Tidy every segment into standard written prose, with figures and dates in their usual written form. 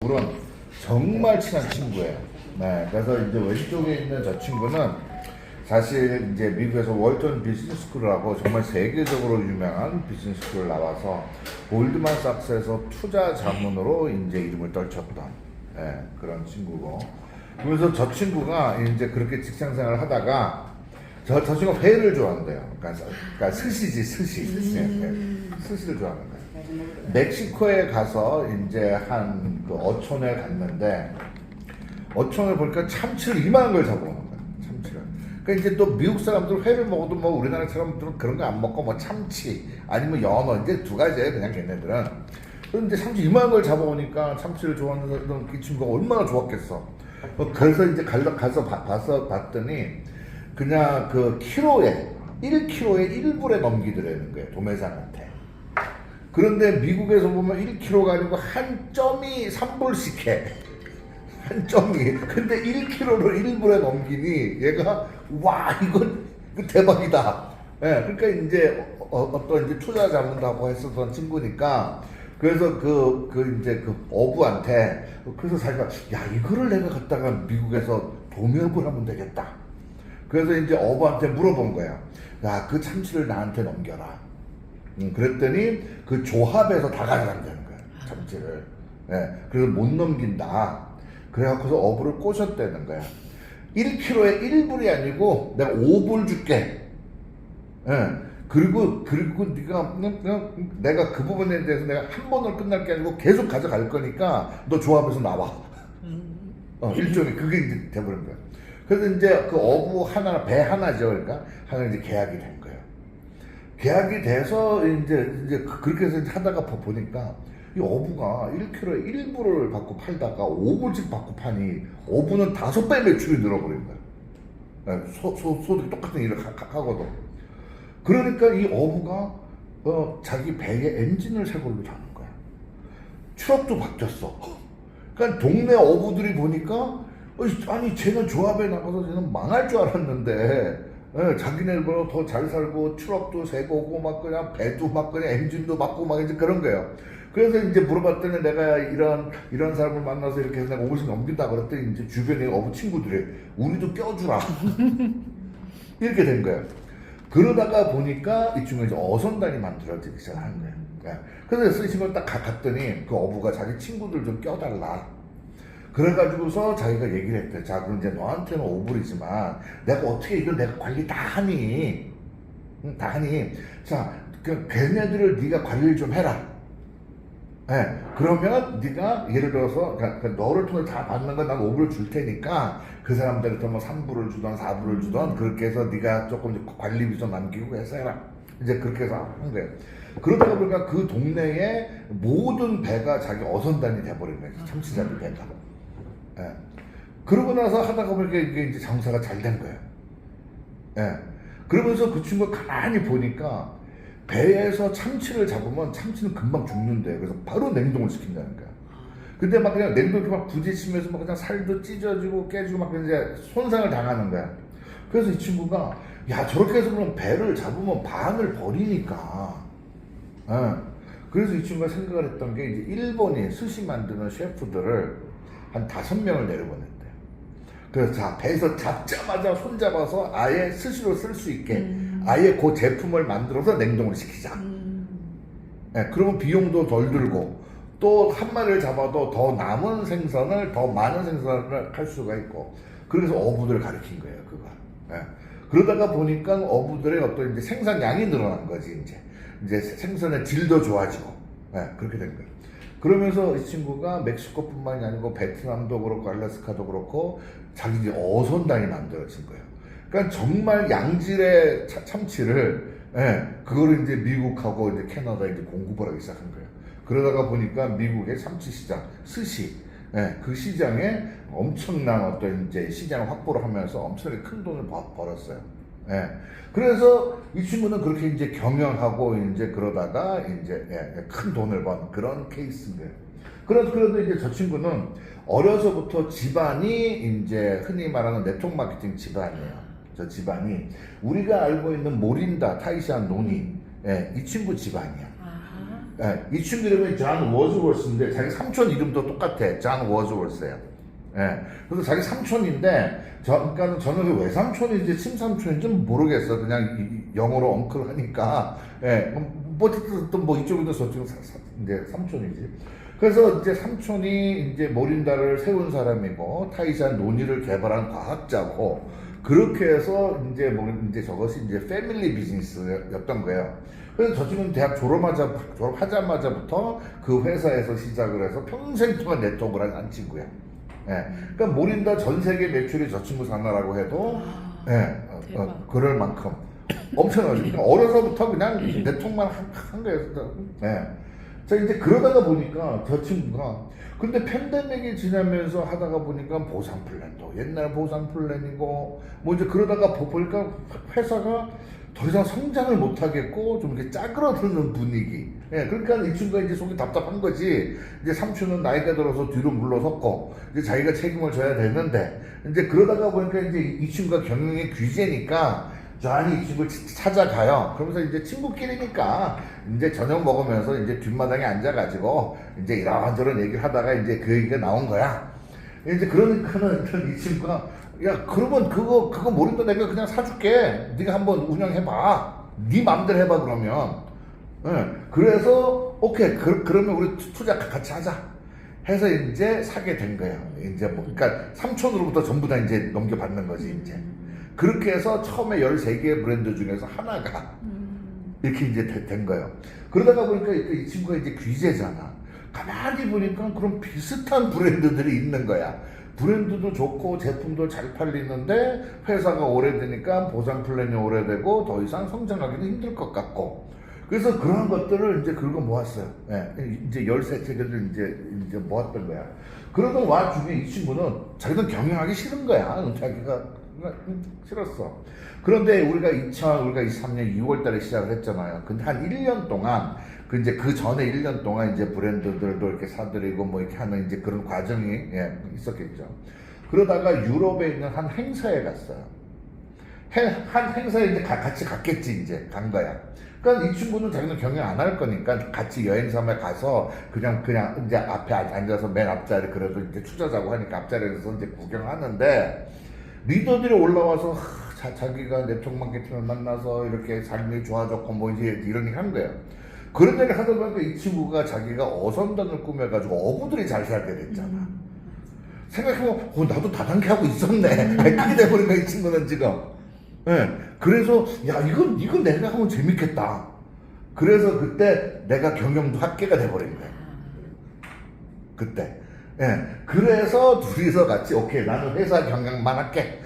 둘은 정말 친한 친구예요. 네, 그래서 이제 왼쪽에 있는 저 친구는 사실 이제 미국에서 월턴 비즈니스 스쿨이라고 정말 세계적으로 유명한 비즈니스 스쿨을 나와서 골드만삭스에서 투자 자문으로 이제 이름을 떨쳤던 그런 친구고. 그래서 저 친구가 이제 그렇게 직장 생활을 하다가 저 친구가 회를 좋아한대요. 그러니까 스시지, 스시. 스시를 좋아하는 거예요. 멕시코에 가서 이제 한 그 어촌에 갔는데, 어촌을 보니까 참치를 이만한 걸 잡아오는 거예요. 참치를. 그러니까 이제 또 미국 사람들 회를 먹어도 뭐 우리나라처럼 그런 거 안 먹고 뭐 참치 아니면 연어 이제 두 가지예요. 그냥 걔네들은. 그런데 참치 이만한 걸 잡아오니까 참치를 좋아하는 이 친구가 얼마나 좋았겠어. 그래서 이제 가서 봤더니 그냥 그 키로에 1kg에 1불에 넘기더라는 거예요. 도매상한테. 그런데 미국에서 보면 1kg가 아니고 한 점이 3불씩 해. 한 점이. 근데 1kg를 1불에 넘기니 얘가 와 이거 대박이다. 그러니까 이제 어떤 이제 투자 잡는다고 했었던 친구니까 그래서 이제 그 어부한테 그래서 자기가 야 이거를 내가 갖다가 미국에서 도매업을 하면 되겠다. 그래서 이제 어부한테 물어본 거야. 야 그 참치를 나한테 넘겨라. 그랬더니 그 조합에서 다 가져간다는 거야 참치를. 그래서 못 넘긴다. 그래갖고서 어부를 꼬셨다는 거야. 1kg에 1불이 아니고 내가 5불 줄게. 그리고 네가 내가 그 부분에 대해서 내가 한 번으로 끝날 게 아니고 계속 가져갈 거니까 너 조합에서 나와. 일종의 그게 이제 돼버린 거야. 그래서 이제 그 어부 배 하나죠. 그러니까 하나 이제 계약이 된 거예요. 계약이 돼서 이제 그렇게 해서 하다가 보니까 이 어부가 1kg에 1불을 받고 팔다가 5불씩 받고 파니 어부는 5배 매출이 늘어버린 거예요. 소득이 똑같은 일을 하거든. 그러니까 이 어부가 자기 배에 엔진을 새 걸로 다는 거야. 추억도 바뀌었어. 그러니까 동네 어부들이 보니까 아니 쟤는 조합에 나가서 쟤는 망할 줄 알았는데 자기네보다 더 잘 살고 추억도 새 거고 막 그냥 배도 막 그냥 엔진도 맞고 막 이제 그런 거예요. 그래서 이제 물어봤더니 내가 이런 사람을 만나서 이렇게 해서 내가 5불씩 넘긴다 그랬더니 이제 주변에 어부 친구들이 우리도 껴주라 이렇게 된 거예요. 그러다가 보니까 이 친구가 이제 어선단이 만들어지기 시작하는 거예요. 그래서 이 친구가 딱 갔더니 그 어부가 자기 친구들 좀 껴달라. 그래가지고서 자기가 얘기를 했대. 자, 그럼 이제 너한테는 5불이지만 내가 어떻게 이걸 내가 관리 다 하니? 다 하니? 자, 걔네들을 네가 관리를 좀 해라. 그러면 네가 예를 들어서 그러니까 너를 통해 다 받는 건 난 5불을 줄 테니까 그 사람들한테 뭐 3불을 주던 4불을 주던 그렇게 해서 네가 조금 관리비 좀 남기고 해서 해라. 이제 그렇게 해서 한 거예요. 그러다가 보니까 그 동네에 모든 배가 자기 어선단이 돼버린 거예요. 참치잡이 배가. 그러고 나서 하다가 보니까 이게 이제 장사가 잘 된 거예요. 그러면서 그 친구가 가만히 보니까 배에서 참치를 잡으면 참치는 금방 죽는데 그래서 바로 냉동을 시킨다는 거야. 근데 막 그냥 냉동에 막 부딪히면서 막 그냥 살도 찢어지고 깨지고 막 이제 손상을 당하는 거야. 그래서 이 친구가 야 저렇게 해서 그럼 배를 잡으면 반을 버리니까. 그래서 이 친구가 생각을 했던 게 이제 일본인 스시 만드는 셰프들을 한 5명을 내려보냈대. 그래서 자 배에서 잡자마자 손잡아서 아예 스시로 쓸 수 있게 아예 그 제품을 만들어서 냉동을 시키자. 그러면 비용도 덜 들고 또 한 마리를 잡아도 더 남은 생선을 더 많은 생선을 할 수가 있고 그래서 어부들을 가르친 거예요 그거. 그러다가 보니까 어부들의 어떤 이제 생산량이 늘어난 거지 이제 생선의 질도 좋아지고 그렇게 된 거예요. 그러면서 이 친구가 멕시코뿐만이 아니고 베트남도 그렇고 알래스카도 그렇고 자기 이제 어선단이 만들어진 거예요. 그러니까 정말 양질의 참치를 그거를 이제 미국하고 이제 캐나다에 이제 공급을 하기 시작한 거예요. 그러다가 보니까 미국의 참치 시장, 스시, 그 시장에 엄청난 어떤 이제 시장을 확보를 하면서 엄청나게 큰 돈을 벌었어요. 그래서 이 친구는 그렇게 이제 경영하고 이제 그러다가 이제 큰 돈을 번 그런 케이스인데요. 그래도 이제 저 친구는 어려서부터 집안이 이제 흔히 말하는 네트워크 마케팅 집안이에요. 저 집안이 우리가 알고 있는 모린다, 타이시안, 노니, 이 친구 집안이야. 이 친구 이름이 존 워즈월스인데 자기 삼촌 이름도 똑같아. 존 워즈월스예요. 예. 그래서 자기 삼촌인데 그러니까 저는 외삼촌인지 친삼촌인지 모르겠어. 그냥 영어로 엉클 하니까 뭐 이쪽에도 저쪽은 이제 삼촌이지. 그래서 이제 삼촌이 이제 모린다를 세운 사람이고 타이산 논의를 개발한 과학자고 그렇게 해서 이제 저것이 이제 패밀리 비즈니스였던 거예요. 그래서 저 친구는 대학 졸업하자마자부터 그 회사에서 시작을 해서 평생 동안 네트워크를 한 친구야. 그러니까 모린다 전 세계 매출이 저 친구 산하라고 해도 그럴 만큼 엄청나죠. 그러니까 어려서부터 그냥 네트워크만 한 거였어. 자 이제 그러다가 보니까 저 친구가 근데 팬데믹이 지나면서 하다가 보니까 보상 플랜도 옛날 보상 플랜이고 뭐 이제 그러다가 보니까 회사가 더 이상 성장을 못 하겠고 좀 이렇게 짜그러드는 분위기. 그러니까 이 친구가 이제 속이 답답한 거지. 이제 삼촌은 나이가 들어서 뒤로 물러섰고 이제 자기가 책임을 져야 되는데 이제 그러다가 보니까 이제 이 친구가 경영의 귀재니까 저한이 이 친구를 찾아가요. 그러면서 이제 친구끼리니까 이제 저녁 먹으면서 이제 뒷마당에 앉아가지고 이제 이런저런 얘기를 하다가 이제 그 얘기가 나온 거야. 이제 그러니까는 이 친구가 야 그러면 그거 모른다 내가 그냥 사줄게. 네가 한번 운영해봐. 네 맘대로 해봐 그러면. 그래서 오케이 그러면 우리 투자 같이 하자. 해서 이제 사게 된 거예요. 이제 뭐 그러니까 삼촌으로부터 전부 다 이제 넘겨받는 거지 이제. 그렇게 해서 처음에 13개의 브랜드 중에서 하나가 이렇게 이제 된 거예요. 그러다가 보니까 이 친구가 이제 귀재잖아. 가만히 보니까 그런 비슷한 브랜드들이 있는 거야. 브랜드도 좋고 제품도 잘 팔리는데 회사가 오래되니까 보상 플랜이 오래되고 더 이상 성장하기도 힘들 것 같고. 그래서 그런 것들을 이제 긁어 모았어요. 이제 13개를 이제 모았던 거야. 그러던 와중에 이 친구는 자기는 경영하기 싫은 거야. 자기가 싫었어. 그런데 우리가 2023년 2월 달에 시작을 했잖아요. 근데 한 1년 동안 그 전에 1년 동안 이제 브랜드들도 이렇게 사들이고 뭐 이렇게 하는 이제 그런 과정이 있었겠죠. 그러다가 유럽에 있는 한 행사에 갔어요. 한 행사에 이제 같이 갔겠지 이제 간 거야. 그러니까 이 친구는 자기는 경영 안 할 거니까 같이 여행 삼아 가서 그냥 이제 앞에 앉아서 맨 앞자리 그래도 이제 투자자고 하니까 앞자리에서 이제 구경하는데 리더들이 올라와서 자기가 네트워크 마케팅을 만나서 이렇게 삶이 좋아졌고 뭐 이제 이런 얘기 한 거예요. 그런 얘기를 하다 보니까 이 친구가 자기가 어선단을 꾸며가지고 어부들이 잘 살게 됐잖아. 생각해보면 나도 다단계 하고 있었네. 그렇게 돼버린 거야 이 친구는 지금. 그래서 야 이건 내가 하면 재밌겠다. 그래서 그때 내가 경영도 학계가 돼버린 거야. 그때. 그래서 둘이서 같이 오케이 나는 회사 경영만 할게.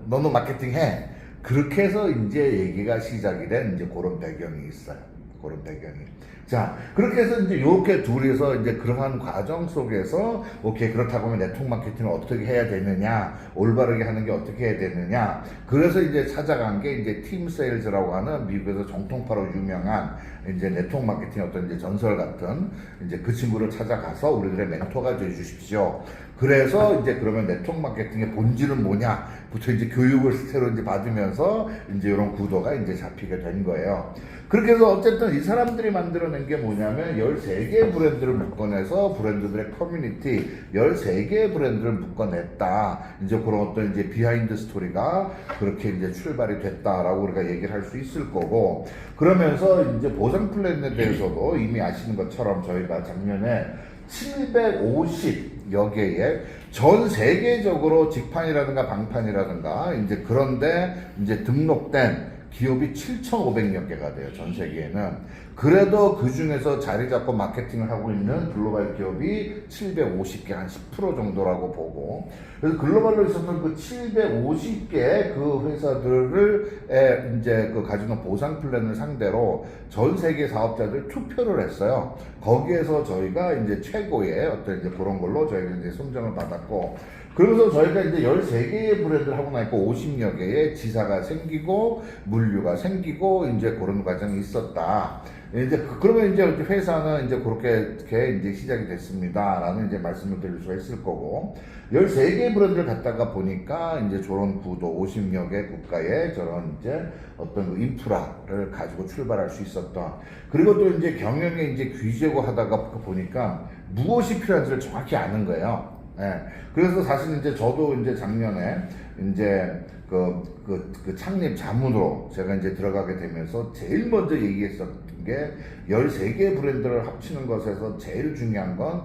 너는 마케팅 해. 그렇게 해서 이제 얘기가 시작이 된 이제 그런 배경이 있어요. 그런 배경이. 자, 그렇게 해서 이제 요렇게 둘이서 이제 그러한 과정 속에서 오케이 그렇다고 하면 네트워크 마케팅을 어떻게 해야 되느냐, 올바르게 하는 게 어떻게 해야 되느냐. 그래서 이제 찾아간 게 이제 팀 세일즈라고 하는 미국에서 정통파로 유명한 이제 네트워크 마케팅 어떤 이제 전설 같은 이제 그 친구를 찾아가서 우리들의 멘토가 돼 주십시오. 그래서 이제 그러면 네트워크 마케팅의 본질은 뭐냐부터 이제 교육을 새로 이제 받으면서 이제 이런 구도가 이제 잡히게 된 거예요. 그렇게 해서 어쨌든 이 사람들이 만들어낸 게 뭐냐면 13개의 브랜드를 묶어내서 브랜드들의 커뮤니티 13개의 브랜드를 묶어냈다. 이제 그런 어떤 이제 비하인드 스토리가 그렇게 이제 출발이 됐다라고 우리가 얘기를 할 수 있을 거고, 그러면서 이제 보상 플랜에 대해서도 이미 아시는 것처럼 저희가 작년에 750여 개의 전 세계적으로 직판이라든가 방판이라든가 이제 그런데 이제 등록된 기업이 7,500여 개가 돼요. 전 세계에는. 그래도 그 중에서 자리 잡고 마케팅을 하고 있는 글로벌 기업이 750개, 한 10% 정도라고 보고, 그래서 글로벌로 있었던 그 750개 그 회사들을 이제 그 가지는 보상 플랜을 상대로 전 세계 사업자들 투표를 했어요. 거기에서 저희가 이제 최고의 어떤 이제 그런 걸로 저희가 이제 선정을 받았고, 그러면서 저희가 이제 13개의 브랜드를 하고 나니까 50여 개의 지사가 생기고 물류가 생기고 이제 그런 과정이 있었다. 이제 그러면 이제 회사는 이제 그렇게 이제 시작이 됐습니다라는 이제 말씀을 드릴 수가 있을 거고 13개 브랜드를 갖다가 보니까 이제 저런 구도 50여 개 국가의 저런 이제 어떤 그 인프라를 가지고 출발할 수 있었던 그리고 또 이제 경영에 이제 귀재고 하다가 보니까 무엇이 필요한지를 정확히 아는 거예요. 예. 그래서 사실 이제 저도 이제 작년에 이제 그 창립 자문으로 제가 이제 들어가게 되면서 제일 먼저 얘기했었던 게 13개 브랜드를 합치는 것에서 제일 중요한 건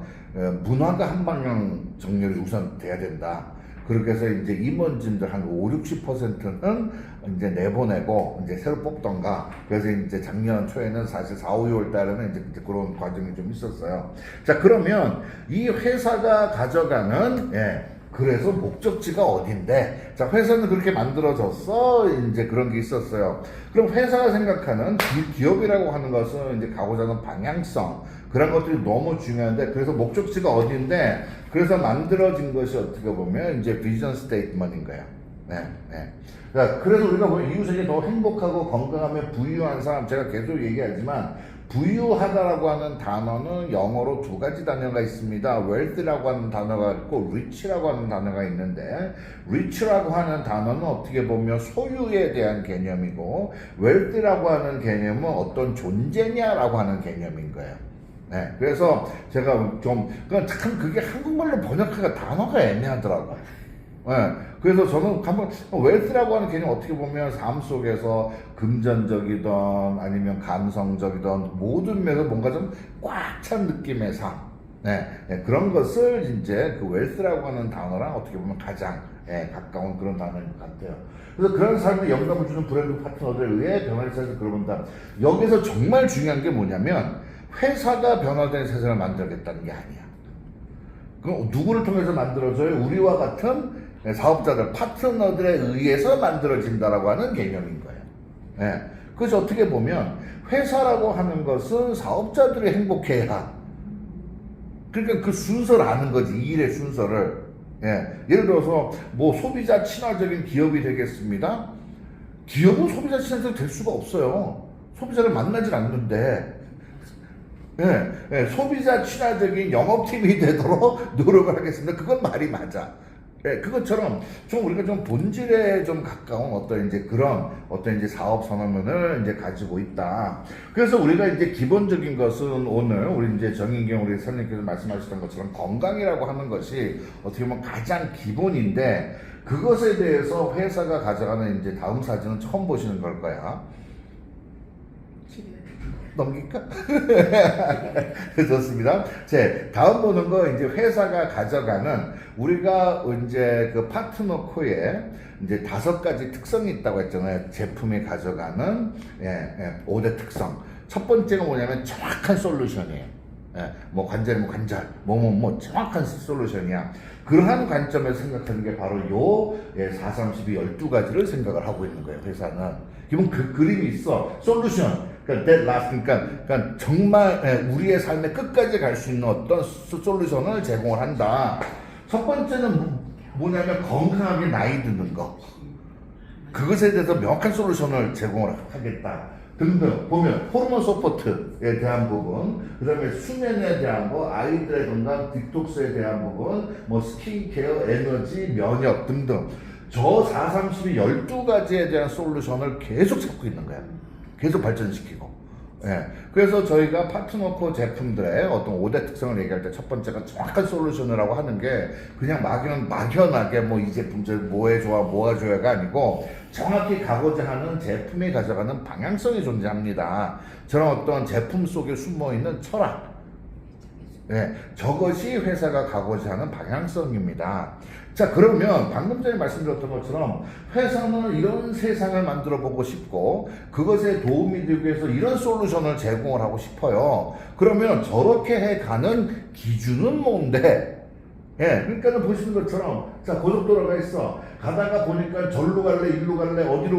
문화가 한 방향 정렬이 우선 돼야 된다. 그렇게 해서 이제 임원진들 한 50~60%는 이제 내보내고 이제 새로 뽑던가. 그래서 이제 작년 초에는 사실 4, 5월 달에는 이제 그런 과정이 좀 있었어요. 자, 그러면 이 회사가 가져가는 그래서 목적지가 어딘데? 자, 회사는 그렇게 만들어졌어. 이제 그런 게 있었어요. 그럼 회사가 생각하는 기업이라고 하는 것은 이제 가고자 하는 방향성, 그런 것들이 너무 중요한데, 그래서 목적지가 어딘데, 그래서 만들어진 것이 어떻게 보면 이제 비전 스테이트먼트인 거예요. 네, 네. 그래서 우리가 보면 이웃에게 더 행복하고 건강하며 부유한 사람, 제가 계속 얘기하지만, 부유하다라고 하는 단어는 영어로 두 가지 단어가 있습니다. wealth라고 하는 단어가 있고 rich라고 하는 단어가 있는데 rich라고 하는 단어는 어떻게 보면 소유에 대한 개념이고 wealth라고 하는 개념은 어떤 존재냐라고 하는 개념인 거예요. 네, 그래서 제가 좀 참 그게 한국말로 번역하기가 단어가 애매하더라고요. 네, 그래서 저는 한번 웰스라고 하는 개념 어떻게 보면 삶 속에서 금전적이든 아니면 감성적이든 모든 면에서 뭔가 좀 꽉 찬 느낌의 삶, 네, 그런 것을 이제 그 웰스라고 하는 단어랑 어떻게 보면 가장 가까운 그런 단어인 것 같아요. 그래서 그런 삶에 영감을 주는 브랜드 파트너들에 의해 변화를 찾아서 그러본다. 여기서 정말 중요한 게 뭐냐면 회사가 변화된 세상을 만들겠다는 게 아니야. 그럼 누구를 통해서 만들어져요? 우리와 같은 사업자들, 파트너들에 의해서 만들어진다라고 하는 개념인 거예요. 예. 그래서 어떻게 보면 회사라고 하는 것은 사업자들이 행복해야. 그러니까 그 순서를 아는 거지, 이 일의 순서를. 예. 예를 들어서 뭐 소비자 친화적인 기업이 되겠습니다. 기업은 소비자 친화적이 될 수가 없어요. 소비자를 만나질 않는데. 소비자 친화적인 영업팀이 되도록 노력을 하겠습니다. 그건 말이 맞아. 그것처럼 좀 우리가 좀 본질에 좀 가까운 어떤 이제 그런 어떤 이제 사업 선언문을 이제 가지고 있다. 그래서 우리가 이제 기본적인 것은 오늘 우리 이제 정인경 우리 선생님께서 말씀하셨던 것처럼 건강이라고 하는 것이 어떻게 보면 가장 기본인데 그것에 대해서 회사가 가져가는 이제 다음 사진은 처음 보시는 걸 거야. 넘길까? 좋습니다. 제 다음 보는 거 이제 회사가 가져가는 우리가 이제 그 파트너 코에 이제 5가지 특성이 있다고 했잖아요. 제품이 가져가는 5대 특성. 첫 번째가 뭐냐면 정확한 솔루션이에요. 뭐 관절이면 관절, 뭐 정확한 솔루션이야. 그러한 관점에서 생각하는 게 바로 요 4, 32, 12가지를 생각을 하고 있는 거예요. 회사는. 기본 그 그림이 있어. 솔루션. 그러니까 정말 우리의 삶의 끝까지 갈 수 있는 어떤 솔루션을 제공을 한다. 첫 번째는 뭐냐면 건강하게 나이 드는 거. 그것에 대해서 명확한 솔루션을 제공을 하겠다. 등등 보면 호르몬 서포트에 대한 부분, 그 다음에 수면에 대한 거, 아이들의 건강, 디톡스에 대한 부분, 뭐 스킨케어, 에너지, 면역 등등 저 4, 32, 12가지에 대한 솔루션을 계속 찾고 있는 거야. 계속 발전시키고. 그래서 저희가 파트너코 제품들의 어떤 5대 특성을 얘기할 때 첫 번째가 정확한 솔루션이라고 하는 게 그냥 막연하게 뭐 이 제품 뭐에 좋아 뭐가 좋아가 아니고 정확히 가고자 하는 제품이 가져가는 방향성이 존재합니다. 저런 어떤 제품 속에 숨어있는 철학, 저것이 회사가 가고자 하는 방향성입니다. 자, 그러면 방금 전에 말씀드렸던 것처럼 회사는 이런 세상을 만들어 보고 싶고 그것에 도움이 되기 위해서 이런 솔루션을 제공을 하고 싶어요. 그러면 저렇게 해가는 기준은 뭔데? 그러니까 보시는 것처럼 자, 고속도로가 있어. 가다가 보니까 절로 갈래, 일로 갈래, 어디로 갈래?